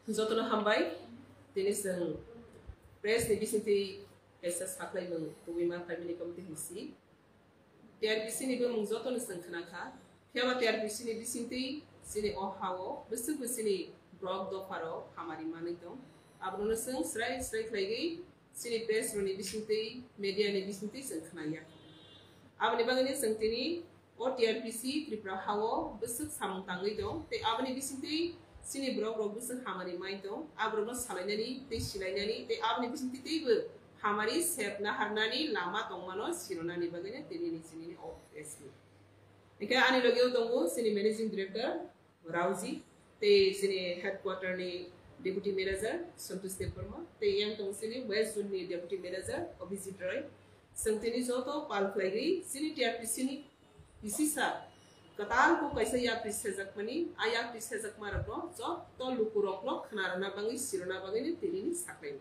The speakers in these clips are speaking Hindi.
Jotona hambai, tenis yang press ni bisinti esa saklai meng tuwima family committee hisi. TRPC ni bang jotona sang kanaka. Tiaba TRPC ni bisinti sini hawo, besuk besini blog do paro hamari mani dong. Abrono sang serai lagi sini press ni bisinti media ni bisinti sang kanaya. Abani bangani sang tini TRPC Tripura hawo besuk samung tangai dong. Te abani bisinti sini bro besuk hamari mai dong. Abrono salainani te silainani te abani bisinti te be hamari sepna harnani lama tongmano sironani bagani tini ni sini ni OSP. Ika ani logeu tongo sini managing director Rauzi te sini headquarter ni deputy manager Santos Teporma te yang tong sini west zone ni deputy manager Obisi Troy sangtini joto palk lagi sini TRPC ni isisa Patal ko kaisa ya prisezak mani aya prisezak marapno jo to lukurokno khnarana bangi sirona bangi ni tini ni saklai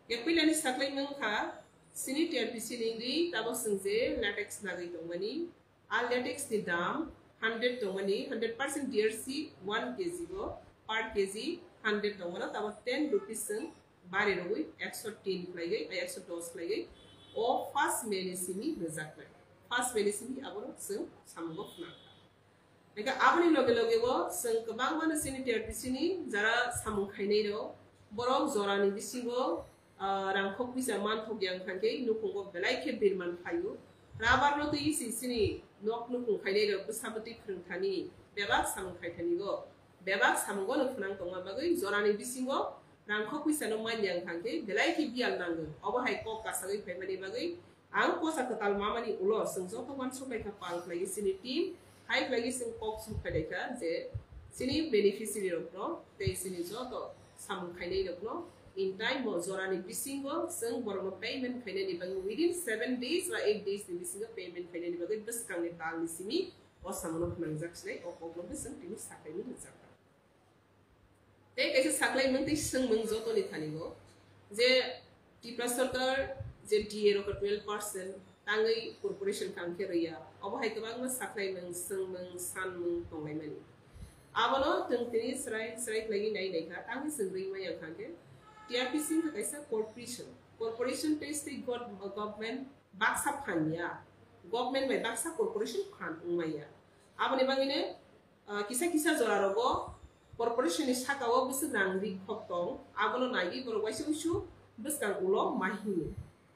ya pilani saklai mangkha sini TRPC ni tabo sungje latex lagai tongmani a latex ni dam 100 tongmani 100% DRC 1 kg go per kg 100 tongmana tabo 10 rupees sung bare rogui 110 lagi 110 lagi o first medicine rezak first medicine aboro sung samgo khna Eka abani loge wo seng kebang mana sini TRPC ni jara samung khainai ro borok zorani bisingo rangkhok bisa manthok yang khangke nukungo belai ke birman phayu rabar no tui sini nok nukung khainai ro besabati phringthani bebak samung khaithani go bebak samunggo no phunang tongma bagai zorani bisingo rangkhok bisa no man yang khangke belai ke bial nanggo obo hai kok kasagai phaimani bagai ang posa ketal mamani ulo seng joto wan sokai ka pal lagi sini team Hai lagi sing kok sumpah je sini beneficiary rokno te sini joto samung khainai rokno in time mo zorani bisingo sing borno payment khainai ni bang within 7 days or 8 days ni bisingo payment khainai ni bang bes kang ni tal ni simi o samono mangjak snai o oglo besang tini sakai ni jakka te kaise saklai menti sing mung joto ni thanigo je Tripura sarkar je DA ro 12% tangai corporation kangke raya obo hai kebang ma saklai meng seng meng san meng tonglai mani abono tengtini serai lagi nai ka tangai sengri ma yang kangke TRPC ka kaisa corporation taste government baksa phanya government mai baksa corporation khan umaya aboni bangine kisa jora rogo corporation ni sakawo bisu rangri khoktong abono nai boro waisu usu biskang ulo mahi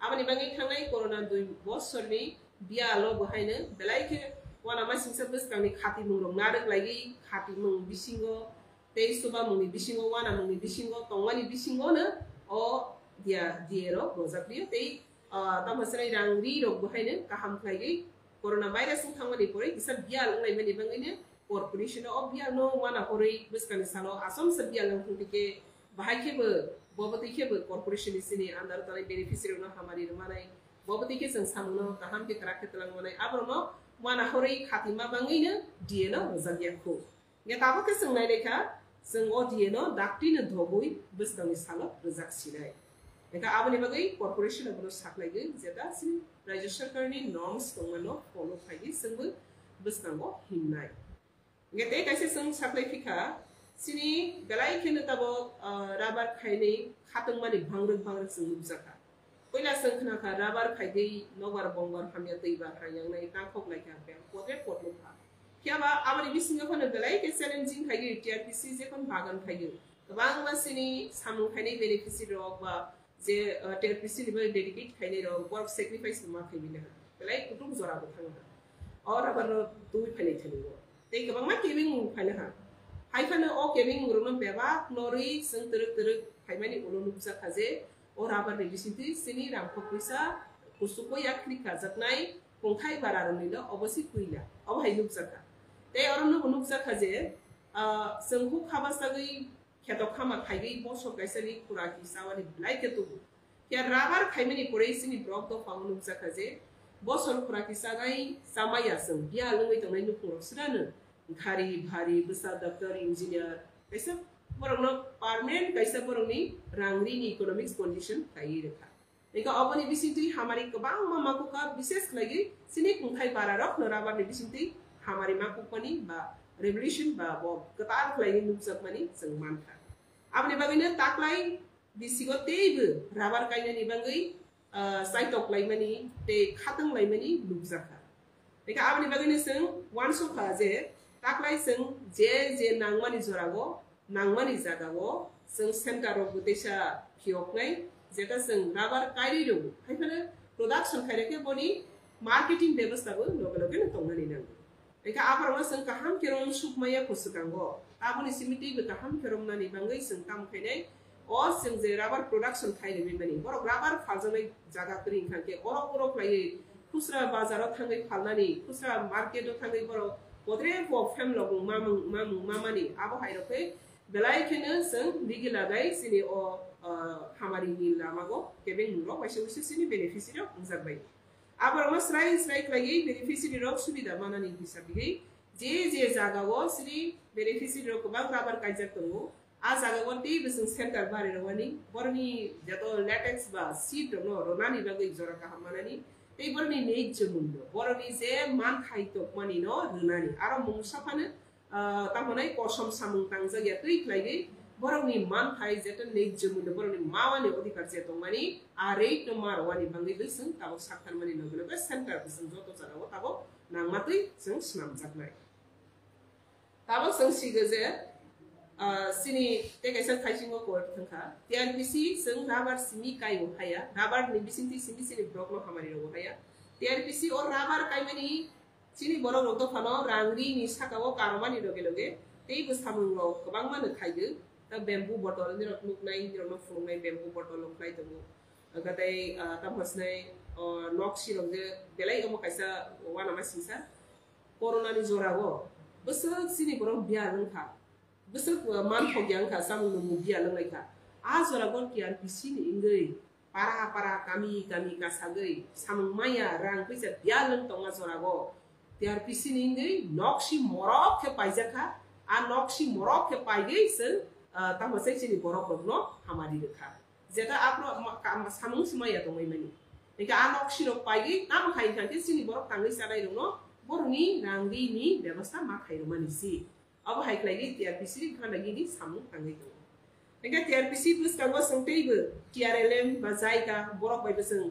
Abani bangi thangai corona 2 bosor ni bia lo bahaina belai ke wana masing sabes kang ni khati mung rong narak lagi khati mung bisingo te suba mung ni bisingo wana mung ni bisingo tongwani bisingo na o dia diero rozakli te tamasrai rangri ro bahaina kaham lagi corona virus ung thangani pore isa bia long lai mani bangi ne corporation of bia no wana pore bes kan salo asom sa bia lang thike bahai ke Bobati ke corporation sini andar tali beneficiary na hamari manai bobati ke sang samno kaham ke karak telang manai abrono mana hori khatima bangina diena zagiako nge tabo ke sang nai lekha sang o diena dakti na dhoboi bes dami sala rezak silai eka abani bagai corporation abro saklai ge jeta sini rajya sarkar ni norms tongmano follow phai sang bes dango himnai nge te kaise sang saklai phika Sini belai kena tabo rabar khainai khatang mani bhangrang sing lubjaka koila sang khna kha rabar khaidei nogar bongor hamya teiba khayang nai ta khok lai ka pe potre potlo kha kyaba amani bisinga khona belai ke challenging khagi TRPC je kon bagan khagi kabang ma sini samung khainai beneficiary rok ba je TRPC level dedicate khainai rok work sacrifice ma khaibina belai kutum zora bo thanga aur abar tu khainai thani go te kabang ma kebing khaina ha Haifana o keming ngurungan bebak nori seng teruk haimani ulun bisa kaze o rabar registrasi sini rampo kuisa kusuko yak klika zaknai kongkai bararon nila obosi kuila ob hai nubzaka te orang nu nubza kaze sengku khabasagi kheto khama khaigi boso kaisani kuraki sawani blai ketu ya rabar khaimani pore sini blog to pamu nubza kaze boso kuraki sagai samaya seng dia lungai tongnai nupuro sirana Khari, bhari, besar doktor, engineer, kaisa borong no permanent kaisa borong ni rangri ni economics condition kai rekha. Eka abani bisinti hamari kabang mama ko ka bises lagi sini kungkai bara rok no rabar ni bisinti hamari maku pani ba revolution ba bo ketal lagi nubsak mani sengman kha. Abni bagainya taklai bisigo teibu rabar kainani bangai saitok laimani te khatang laimani lubjaka. Eka abni bagainya seng wanso kaje taklai seng je nangmani zorago nangmani jagago seng center of butesha kioknai jeta seng rabar kairi do. Haipana production kaireke boni marketing ବ୍ୟବସ୍ଥା को लोग तंगनी नंग एका आपर सं कहम केरम सुकमया खुसकांगो आबनि सिमिति बे कहम केरम नानि बांगै सं काम खैनाय और सं जे राबार प्रोडक्शन खाइले बेबनि बर राबार फाजनै जागा करि खानके और फ्लाइ खुसरा बाजाराव थांगै फालनानि खुसरा मार्केटाव थांगै बर बद्रे फम लग मामानि आबो हाइरखै बेलायखेनो सं दिगिलागाय सिनि ओ हामारि नि लामागो केबें नुरो वाइसे सिनि बेनिफिसिरि उजाबाय आबर मा स्राय क्लायै बेनिफिसिरि रक सुबिदा मानानि हिसाबै जे जागागो सिरि बेनिफिसिरि रक गोबां राबार कायजा दङो आ जागागो दै बसं सेन्टार बारे रवानि बरनि जतो लेटेक्स बा सीट दङ रनानि बागै जरा का मानानि दै बरनि नेज मुन्द बरनि जे मान खाइतो मानि न रुनानि आरो मुंसाफानो तामनै कसम सामुं तांजा या दै क्लायै बरनि मान खाइ जेतो नेज मुन्द बरनि मावानि अधिकार जे दंमानि आरे न मारवानि बागै बसं ताबो साखान मानि नगो सेन्टार बसं जतो जागागो ताबो नांमातै जों स्नाम जागनाय ताबो जों सिगजे सिनि तेगैसा खाइसिंगो कोर्ट थंखा TRPC जों राबार सिमि काइबो हाया राबार नि बिसिंति सिमि सिनि ब्लक न खामानि रगो हाया TRPC और राबार काइमानि सिनि बर रगो फानो रांग्रि नि साकावो कारमानि लगे दै बसामुंगो गोबां मानो खाइदो दा बेम्बु बटल नि रखनुकनाय नि रनो फुंनाय बेम्बु बटल लंखाय दङो गदाय तामसनाय नक्सि रंजे बेलाय अम काइसा वाना मासिसा कोरोना नि जोरागो बोसोर सिनि बर बिया लंखा बोसोर मान फग्यांखा सामुंनो मुबिया लंलायखा आ जोरागो TRPC नि इंगै पारा गामि कासागै सामुं माया रां फैसा बिया लं तंगा जोरागो TRPC नि इंगै नक्सि मरक के पाइजाखा आ नक्सि मरक के पाइगै सो तामसै सिनि बर बगनो हामारि रखा जेता आपनो सामुं समाया दंमैमानि एका आ नक्सि रक पाइगै नाम खाइ खानके सिनि बर तांगै सानाय दंनो बरनि रांगिनि व्यवस्था मा खाइरमानिसि अब हाइक्लाइनि TRPC खानागिनि सामुं तांगै दं एका TRPC प्लस कागो संतैबो TRLM बा जायगा बरक बायबो जों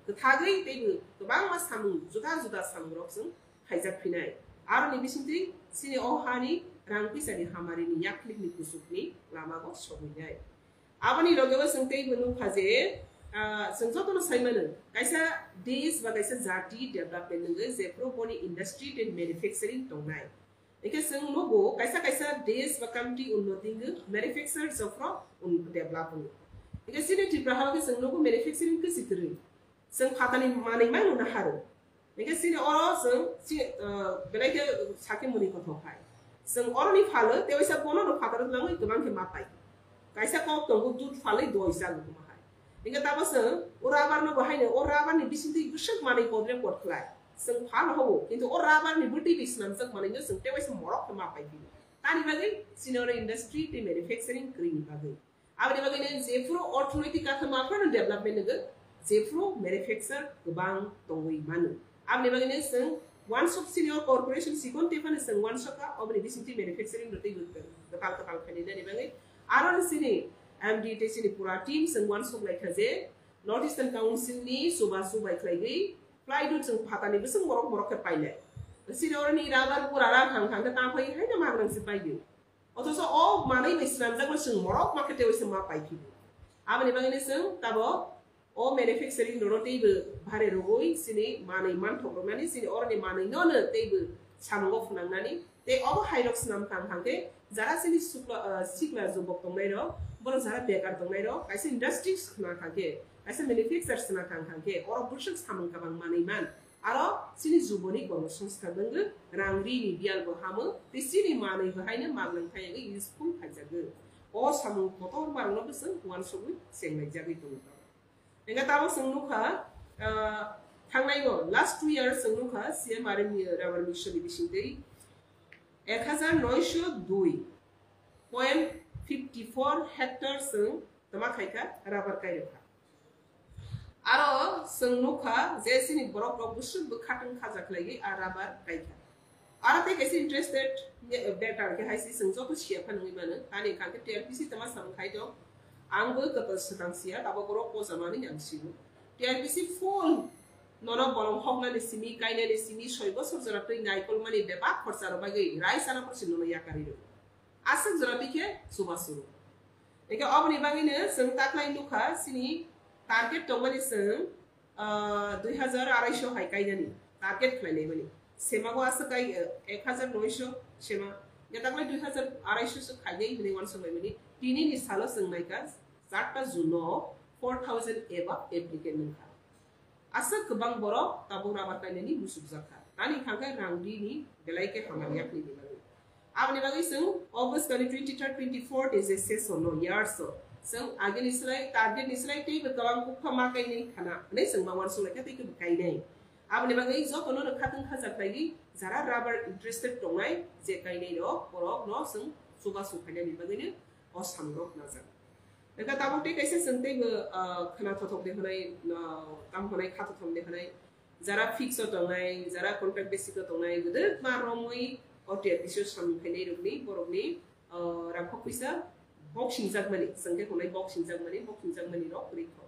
गथागै दैबो गोबां मा सामुं जुदा सामुं रक जों खाइजाफिनाय आरो नि बिसिंति सिनि अहानि रां फैसानि हामारिनि याक्लिकनि कुसुकनि लामागो सौहैनाय आबानि लगेबो संतैबो नुखाजे संजोतनो साइमानो काइसा देश बा काइसा जाति डेभलपमेन्ट नंगो जेफ्रो बनि इंडस्ट्री एंड मैन्युफैक्चरिंग दंनाय एके जों नगो काइसा देश बा कान्ट्री उन्नतिंगो मैन्युफैक्चरर्स अफ्रो उन डेभलपमेन्ट एके सिनि तिब्राहाबो जों नगो मैन्युफैक्चरिंग को सितरि जों फातानि मानै मा नुनो हारो एके सिनि अरो जों बेलायके साके मुनि कथौखाय जों अरनि फालो तेवैसा बनो न फातार लाङै गोबां के मापाय काइसा को तंगो दूध फालै दोइसा लुमाहाय एके ताबसो ओराबारनो बहायनो ओराबारनि बिसिंति गुसक मानै पद्रे पडख्लाय जों फाल होबो किन्तु ओराबारनि बुटि बिसनाम जों मानैनो जों तेवैसा मरक मापाय बिनो तानि बागै सिनोर इंडस्ट्री टे मैन्युफैक्चरिंग क्रिनि बागै आबनि बागैनो जेफ्रो अर्थनैतिक काथमाफोर डेभलपमेन्ट नगो जेफ्रो मैन्युफैक्चर गोबां दंगै मानो आबनि बागैनो जों वन शॉप सीनियर कॉर्पोरेशन सिकोन टेफान जों वन शॉप का अबनि बिसिंति मैन्युफैक्चरिंग रतै गताल खानिनानि बागै आरो सिनि MD टेसिनि पुरा टीम जों वन शॉप लायखाजे नॉर्थ ईस्टर्न काउंसिल नि सुबा क्लाइगै फ्लाइट जों फातानि बिसं मरक के पाइले सिनोरनि रागार पुरा रा खांखांगा ताफै हैना माग्रांसि पाइयो अथस अ मानै बिसनाम जागो जों मरक मार्केटे वैसे मा पाइखि आबनि बागैनो जों ताबो ओ मैन्युफैक्चरिंग नोरतैबो भारे रगै सिनि मानै मान थग्रमानि सिनि अरनि मानै ननो तैबो सामगो फुनांनानि ते अब हाइरक्स नाम खांखांगे जारा सिनि सिक्ला जुबक दंनाय र बर जारा बेकार दंनाय र काइसे इंडस्ट्रीज खना खागे काइसे मैन्युफैक्चरर्स ना खांखांगे और बुसक सामं काबां मानै मान आरो सिनि जुबनि कर्मसंस्था दंगो रांग्रिनि बियालबो हामो ते सिनि मानै बहायनो मागलांखायगो युजफुल खाजागो अ सामं फटो मारनो बसं वन सबि सेंनाय जागै दं एंगा ताबो संनुखा थांनायगो लास्ट 2 इयर्स संनुखा सीएम आरएम राबार मिशन बिसिंदै 1002.54 हेक्टर जों तमा खायका राबार कायरखा आरो संनुखा जे सिनि बरक बुसुब खाथं खाजाखलायै आ राबार कायका आरते कैसे इंटरेस्टेड बेटार के हाइसी संजो को शेयर फनंगी माने आने खान के TRPC तमा समखाय दो आंगो कपल सदांसिया ताबो गरो को जमानि यांसिबो TRPC फुल नोनो बलम हगना लेसिमी काइने लेसिमी सयबो सरजरा तै नाइकल माने बेबा खरसा रबागै रायसाना परसिन नो याकारि दो आसक जरा बिखे सुबासुरु एके अबनि बागैनो जों ताक्लाय लुखा सिनि टारगेट दंमानि जों 2200 हाय काइनानि टारगेट खालायनाय माने सेमागो आसकाय 1900 सेमा याताक्लाय 2200 सो खायनाय हनै वान समय माने दिनैनि सालो जों नायका 4 जुनो 4000 एबा एप्लिकेन्ट नोंखा आसा गोबां बर' ताबो राबार काइनानि मुसुब जाखा नानि खांखाय रांदिनि बेलायके खामानिया फैदि बागै आबनि बागै जों अगस्त 23-24 इज ए सेसन नो यार्स जों आगे निस्लाय टारगेट निस्लाय दै गोबां कुफामा काइनाय खाना नै जों मावान सुलायका दैखौ काइनाय आबनि बागै ज कोनो खातन खाजाफायगि जारा राबार इंटरेस्टेड दंनाय जे काइनाय रो बरक न जों सुबा सुखायनाय बागैनो असामरक नाजा एका ताबोटे कैसे संतेबो खना थथक देखनाय काम होनाय खाथथम देखनाय जारा फिक्स दंनाय जारा कन्ट्राक्ट बेसिक दंनाय गदर मारमै TRPC सामखायनाय रोगनि बरकनि रांखौ फैसा बक्सिं जागमानि संथे होनाय बक्सिं जागमानि रो रिखौ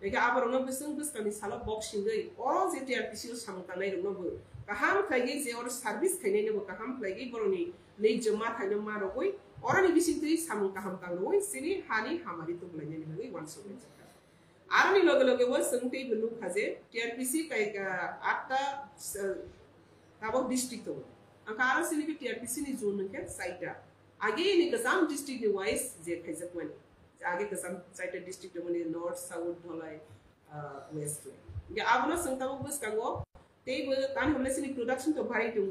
एका आबरनो बसं बसकानि साला बक्सिं गै अ जे TRPC सामखानाय रोगनबो गाहाम खायगै जे और सार्भिस खायनायनोबो गाहाम खायगै बरनि नै जमा थायनो मारगै अरनि बिसिंतै सामु गाहाम कांगै सिनि हानि हामारि तुगलायनायनि बागै वानस जाका आरनि लगे लगे वो संथे बलु खाजे TRPC कायगा 8टा ताबो डिस्ट्रिक्ट दं आंकारा सिनि के TRPC नि जोन नके साइटा आगे नि कसम डिस्ट्रिक्ट नि वाइज जे खायजकमानि आगे कसम साइटा डिस्ट्रिक्ट दमनि नॉर्थ साउथ ढलाई वेस्ट या आबनो संताबो बस कांगो तेबो कान हमने सिनि प्रोडक्शन तो भारी दं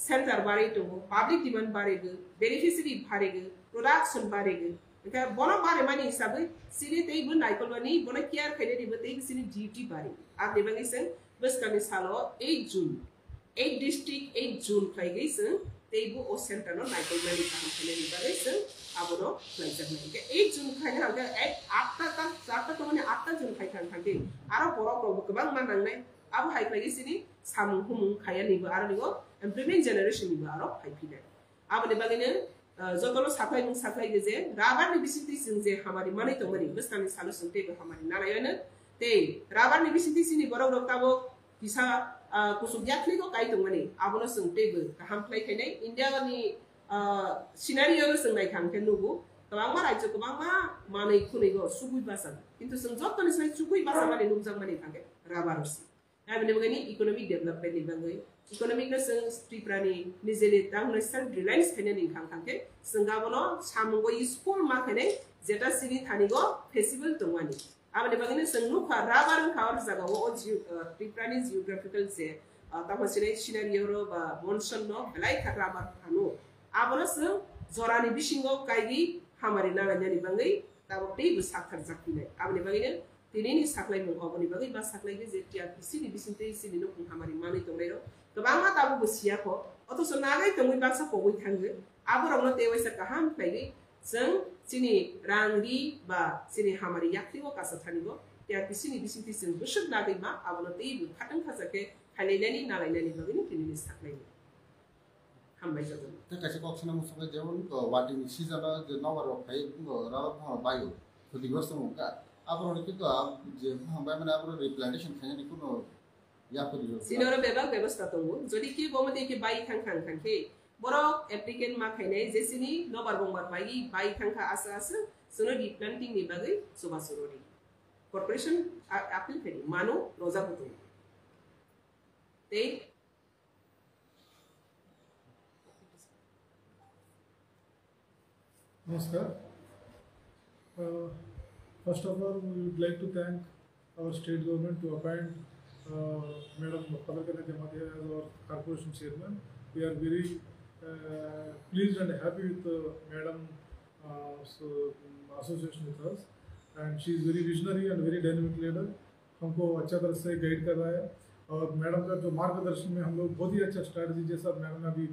सेंटर बारे दं पब्लिक डिमांड बारेगो बेनिफिशियरी बारेगो प्रोडक्शन बारेगो एका बनो बारे मानि हिसाबै सिनि तेबो नाइकलवानि बनो केयार खायने दिबो तेबो सिनि ड्यूटी बारे आ देबानि जों बस कानि सालो 8 जून 8 डिस्ट्रिक्ट 8 जून खायगै जों तेबो ओ सेंटर नो नाइकलवानि काम खायने बारे जों आबनो खायजानाय के 8 जून खायने आगा 8टा तो माने 8टा जून खायखान थांदे आरो बर'फ्रावबो गोबां मानांनाय आबो हायखायगै सिनि सामु हुमु खायानिबो आरो निगो एम्प्लॉयमेंट जनरेशन निबो आरो हायफिनाय आबनि बागैनो जतलो साफाय गेजे राबार नि बिसिति जों जे हमारी माने तो मनि बसकानि सालो संतेबो हमारी नालायनो ते राबार नि बिसिति सिनि बरौ रकाबो किसा कुसुम याख्लिगो कायतो मनि आबनो संतेबो गाहाम फ्लायखायनाय इंडियानि सिनारियो जों नायखांथे नुगो गोबां मा राज्य गोबां मा मानै खुनैगो सुगुइ बासा किन्तु जों जतनि साय सुगुइ बासा माने नुजां माने थांगे राबारसि आबनि बागैनि इकोनॉमिक डेवलपमेंट नि बागै इकोनॉमिक न जों स्ट्रीप्रानि निजेले दांनो सेल्फ रिलायंस खायने नि खांखांथे जों गाबनो सामगो स्कूल मा खायने जेटा सिनि थानिगो फेस्टिवल दंवानि आबनि बागैनो जों नुखा राबार खावर जागाव ओ स्ट्रीप्रानि जियोग्राफिकल जे तामसिने सिनारियो रो बा मनसन नो बेलाय राबार थानो आबनो जों जरानि बिसिंगो कायगि हामारि नालायनानि बागै ताबो दैबो साखार जाफिनाय आबनि बागैनो दिनैनि साख्लाय मुंखौनि बागै बा साख्लायनि जे TRPC नि बिसिंतै सिनि नो हामारि मानै दंनायरो गोबां मा ताबो बसियाखो अथस नागै तंगै बाक्सा पगै थाङो आबरावनो तेवैसा गाहाम फायगै जों सिनि रांगि बा सिनि हामारि याख्लिगो कासा थानिगो TRPC नि बिसिंतै जों गोसो नागै मा आबनो दैबो खाथं खाजाके खालायनायनि नालायनायनि बागैनो दिनैनि साख्लायनि हामबाय जादों तकासे कक्सना मुसुबाय जेवन वाटिं सिजन जे नवर फाय राबा बायो खुदिगोस मुका आबरो कितो जे हामबाय माने आबरो रिप्लांटेशन खायनि कुनो या खुदिगो सिनोर बेबा व्यवस्था दंगो जदि कि गमते के बाय खांखांखांखे बरो एप्लिकेन्ट मा खायनाय जेसिनि नबार बंबार बाय खांखा आसा जोनो रिप्लांटिंग नि बागै सुबा सुरोनि कॉर्पोरेशन आपिल फेनि मानो रोजा बुतो ते Namaskar. First of all, we would like to thank our state government to appoint Madam Kanya Jamatia as our corporation chairman. We are very pleased and happy with Madam association with us, and she is very visionary and very dynamic leader. हमको अच्छा तरह से गाइड कर रहा है और मैडम का जो मार्गदर्शन में हम लोग बहुत ही अच्छा स्ट्रैटेजी जैसा मैडम ने अभी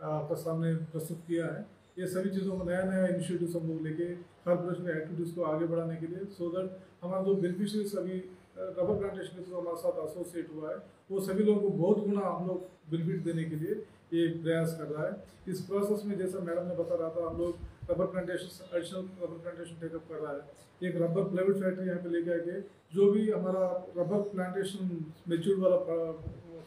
आपके सामने प्रस्तुत किया है, ये सभी चीज़ों को नया इनिशिएटिव्स हम लोग लेके कॉर्पोरेशन की एक्टिविटीज़ को आगे बढ़ाने के लिए सो दैट हमारा जो बेनिफिशियरीज अभी रबर प्लांटेशन के थ्रू हमारे साथ एसोसिएट हुआ है वो सभी लोगों को बहुत गुना हम लोग बेनिफिट देने के लिए ये प्रयास कर रहा है। इस प्रोसेस में जैसा मैडम ने बता रहा था, हम लोग rubber plantation, additional rubber plantation take up कर रहा है। एक रबर प्लाईवुड फैक्ट्री यहाँ पे लेके आके जो भी हमारा रबर प्लांटेशन मेच्योर वाला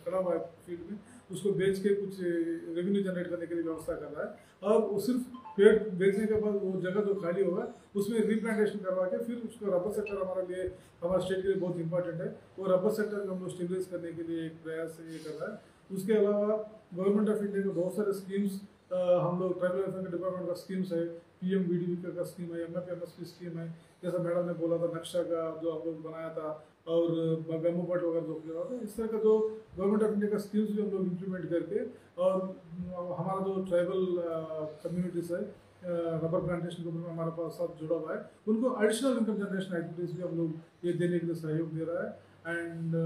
खड़ा हुआ है फील्ड में, उसको बेच के कुछ रेवेन्यू जनरेट करने के लिए व्यवस्था कर रहा है। और वो सिर्फ पेड़ बेचने के बाद वो जगह जो खाली होगा उसमें रिप्लांटेशन करवा के फिर उसको रबर सेक्टर हमारे लिए, हमारे स्टेट के लिए बहुत इंपॉर्टेंट है। वो रबर सेक्टर को हम लोग स्टिमुलेट करने के लिए एक प्रयास ये कर रहा है। उसके अलावा गवर्नमेंट ऑफ इंडिया के बहुत सारे स्कीम्स, हम लोग ट्राइबल वेलफेयर डिपार्टमेंट का स्कीम्स है, PMVDV का स्कीम है, MFMSP स्कीम है, जैसा मैडम ने बोला था नक्शा का जो हम लोग बनाया था, और बैम्बू बट वगैरह जो किया था। इस तरह का जो गवर्नमेंट ऑफ इंडिया का स्कीम्स भी हम लोग इम्प्लीमेंट करके, और हमारा जो ट्राइबल कम्युनिटीज़ है रबर प्लांटेशन के ऊपर हमारे पास साथ जुड़ा हुआ है, उनको एडिशनल इनकम जनरेशन एक्टिविटीज़ भी हम लोग ये देने के लिए सहयोग दे रहा है। एंड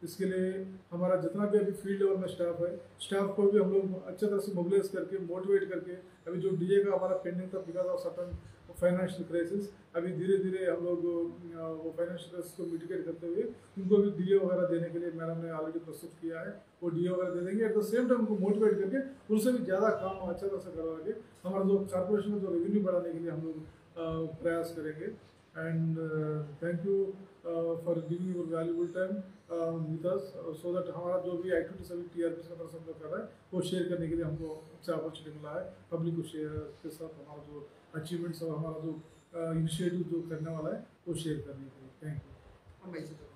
इसके लिए हमारा जितना भी अभी फील्ड लेवल में स्टाफ है, स्टाफ को भी हम लोग अच्छे तरह से मोबिलाइज करके, मोटिवेट करके, अभी जो DA का हमारा पेंडिंग था because of certain financial crisis, अभी धीरे धीरे हम लोग वो फाइनेंशियल क्राइसिस को मिटिगेट करते हुए उनको भी DA वगैरह देने के लिए मैडम ने ऑलरेडी प्रस्तुत किया है। वो DA वगैरह दे देंगे। एट द सेम टाइम उनको मोटिवेट करके उनसे भी ज़्यादा काम अच्छा तरह से करवा के हमारा जो कॉर्पोरेशन में जो रेवेन्यू बढ़ाने के लिए हम लोग प्रयास करेंगे। And thank you for giving your valuable time with us, so that हमारा जो भी एक्टिविटीज अभी TRPC का तरफ से हम लोग कर रहा है वो शेयर करने के लिए हमको अच्छा अपॉर्चुनिटी मिला है। पब्लिक को शेयर के साथ हमारा जो अचीवमेंट्स और हमारा जो इनिशिएटिव जो करने वाला है वो शेयर करने के लिए। Thank you.